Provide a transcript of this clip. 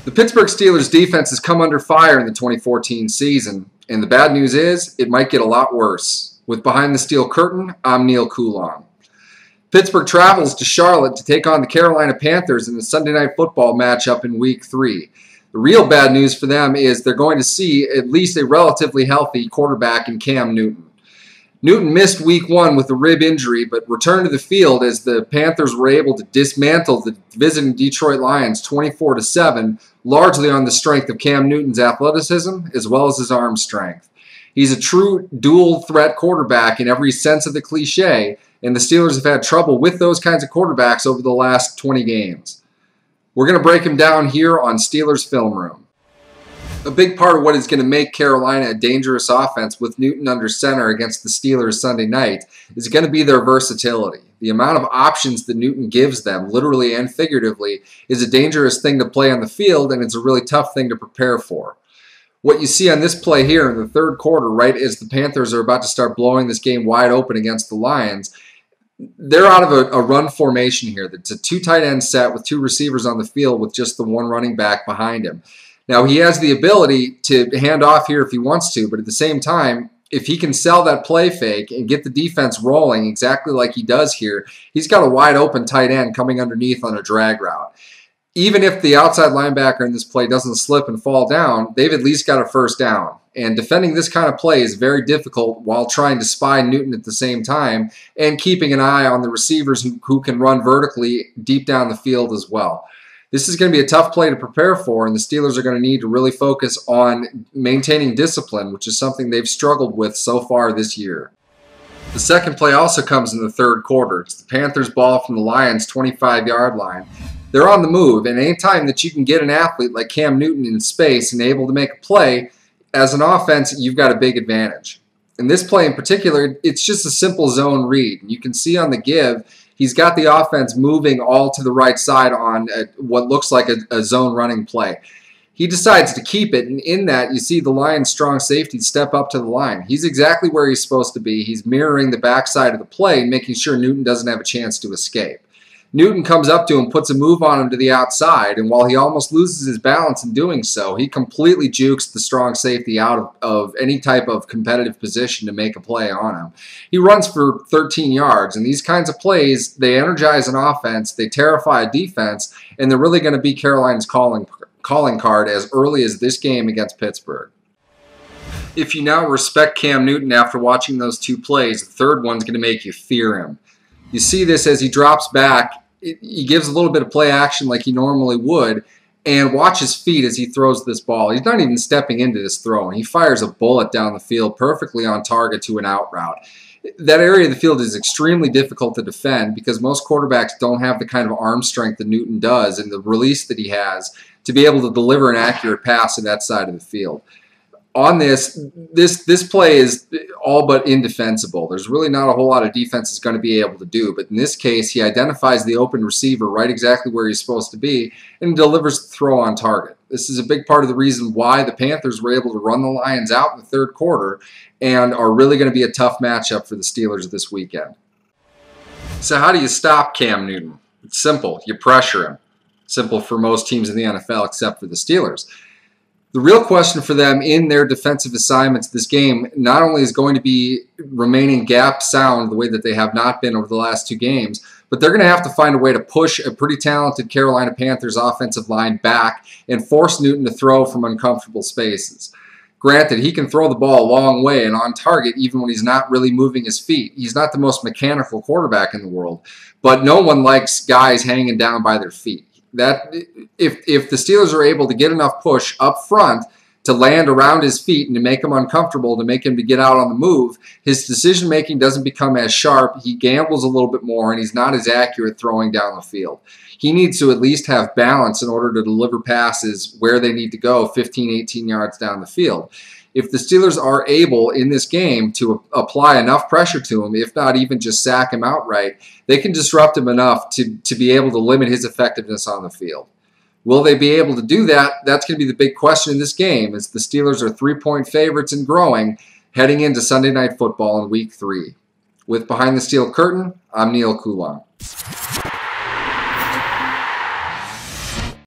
The Pittsburgh Steelers defense has come under fire in the 2014 season, and the bad news is it might get a lot worse. With Behind the Steel Curtain, I'm Neil Coulon. Pittsburgh travels to Charlotte to take on the Carolina Panthers in the Sunday Night Football matchup in Week 3. The real bad news for them is they're going to see at least a relatively healthy quarterback in Cam Newton. Newton missed Week 1 with a rib injury, but returned to the field as the Panthers were able to dismantle the visiting Detroit Lions 24-7, largely on the strength of Cam Newton's athleticism as well as his arm strength. He's a true dual-threat quarterback in every sense of the cliche, and the Steelers have had trouble with those kinds of quarterbacks over the last 20 games. We're going to break him down here on Steelers Film Room. A big part of what is going to make Carolina a dangerous offense with Newton under center against the Steelers Sunday night is going to be their versatility. The amount of options that Newton gives them, literally and figuratively, is a dangerous thing to play on the field, and it's a really tough thing to prepare for. What you see on this play here in the third quarter, right as the Panthers are about to start blowing this game wide open against the Lions, they're out of a run formation here. It's a two tight end set with two receivers on the field with just the one running back behind him. Now, he has the ability to hand off here if he wants to, but at the same time, if he can sell that play fake and get the defense rolling exactly like he does here, he's got a wide open tight end coming underneath on a drag route. Even if the outside linebacker in this play doesn't slip and fall down, they've at least got a first down. And defending this kind of play is very difficult while trying to spy Newton at the same time and keeping an eye on the receivers who can run vertically deep down the field as well. This is going to be a tough play to prepare for, and the Steelers are going to need to really focus on maintaining discipline, which is something they've struggled with so far this year. The second play also comes in the third quarter. It's the Panthers' ball from the Lions' 25-yard line. They're on the move, and any time that you can get an athlete like Cam Newton in space and able to make a play, as an offense, you've got a big advantage. In this play in particular, it's just a simple zone read. You can see on the give, he's got the offense moving all to the right side on what looks like a zone running play. He decides to keep it, and in that, you see the Lions' strong safety step up to the line. He's exactly where he's supposed to be. He's mirroring the backside of the play and making sure Newton doesn't have a chance to escape. Newton comes up to him, puts a move on him to the outside, and while he almost loses his balance in doing so, he completely jukes the strong safety out of any type of competitive position to make a play on him. He runs for 13 yards, and these kinds of plays, they energize an offense, they terrify a defense, and they're really going to be Carolina's calling card as early as this game against Pittsburgh. If you now respect Cam Newton after watching those two plays, the third one's going to make you fear him. You see this as he drops back. He gives a little bit of play action like he normally would, and watch his feet as he throws this ball. He's not even stepping into this throw, and he fires a bullet down the field perfectly on target to an out route. That area of the field is extremely difficult to defend because most quarterbacks don't have the kind of arm strength that Newton does and the release that he has to be able to deliver an accurate pass to that side of the field. On this play is all but indefensible. There's really not a whole lot of defense is going to be able to do, but in this case, he identifies the open receiver right exactly where he's supposed to be and delivers the throw on target. This is a big part of the reason why the Panthers were able to run the Lions out in the third quarter and are really going to be a tough matchup for the Steelers this weekend. So how do you stop Cam Newton? It's simple. You pressure him. Simple for most teams in the NFL except for the Steelers. The real question for them in their defensive assignments this game not only is going to be remaining gap sound the way that they have not been over the last two games, but they're going to have to find a way to push a pretty talented Carolina Panthers offensive line back and force Newton to throw from uncomfortable spaces. Granted, he can throw the ball a long way and on target even when he's not really moving his feet. He's not the most mechanical quarterback in the world, but no one likes guys hanging down by their feet. That if the Steelers are able to get enough push up front to land around his feet and to make him uncomfortable, to make him to get out on the move, his decision-making doesn't become as sharp. He gambles a little bit more, and he's not as accurate throwing down the field. He needs to at least have balance in order to deliver passes where they need to go 15, 18 yards down the field. If the Steelers are able in this game to apply enough pressure to him, if not even just sack him outright, they can disrupt him enough to be able to limit his effectiveness on the field. Will they be able to do that? That's going to be the big question in this game, as the Steelers are 3-point favorites and growing heading into Sunday Night Football in Week 3. With Behind the Steel Curtain, I'm Neil Coulon.